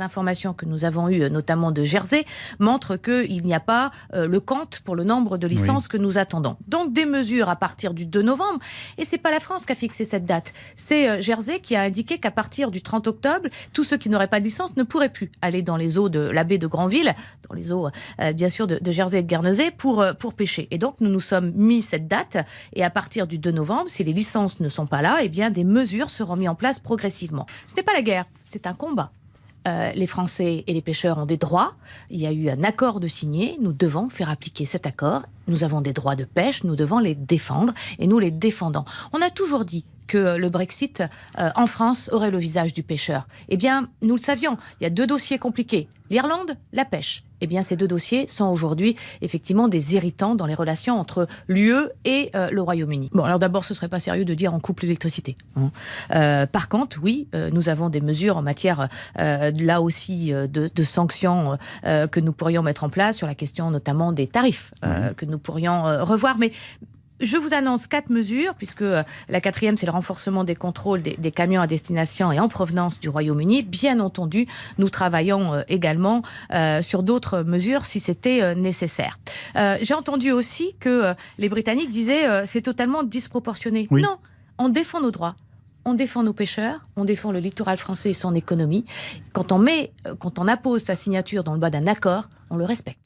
informations que nous avons eues, notamment de Jersey, montrent qu'il n'y a pas le compte pour le nombre de licences que nous attendons. Donc des mesures à partir du 2 novembre, et c'est pas la France qui a fixé cette date, c'est Jersey qui a indiqué qu'à partir du 30 octobre, tous ceux qui n'auraient pas de licence ne pourraient plus aller dans les eaux de la baie de Granville, dans les eaux bien sûr de Jersey et de Guernesey, pour pêcher. Et donc nous nous sommes mis cette date, et à partir du 2 novembre, si les licences ne sont pas là, eh bien des mesures seront mises en place progressivement. Ce n'est pas la guerre, c'est un combat. Les Français et les pêcheurs ont des droits. Il y a eu un accord de signé. Nous devons faire appliquer cet accord. Nous avons des droits de pêche. Nous devons les défendre. Et nous les défendons. On a toujours dit que le Brexit en France aurait le visage du pêcheur. Eh bien, nous le savions. Il y a 2 dossiers compliqués. L'Irlande, la pêche. Eh bien, ces 2 dossiers sont aujourd'hui effectivement des irritants dans les relations entre l'UE et le Royaume-Uni. Bon, alors d'abord, ce serait pas sérieux de dire on coupe l'électricité. Par contre, oui, nous avons des mesures en matière, là aussi, de sanctions que nous pourrions mettre en place sur la question notamment des tarifs que nous pourrions revoir. Mais je vous annonce 4 mesures, puisque la 4e, c'est le renforcement des contrôles des camions à destination et en provenance du Royaume-Uni. Bien entendu, nous travaillons également sur d'autres mesures si c'était nécessaire. J'ai entendu aussi que les Britanniques disaient c'est totalement disproportionné. Oui. Non, on défend nos droits. On défend nos pêcheurs, on défend le littoral français et son économie. Quand on appose sa signature dans le bas d'un accord, on le respecte.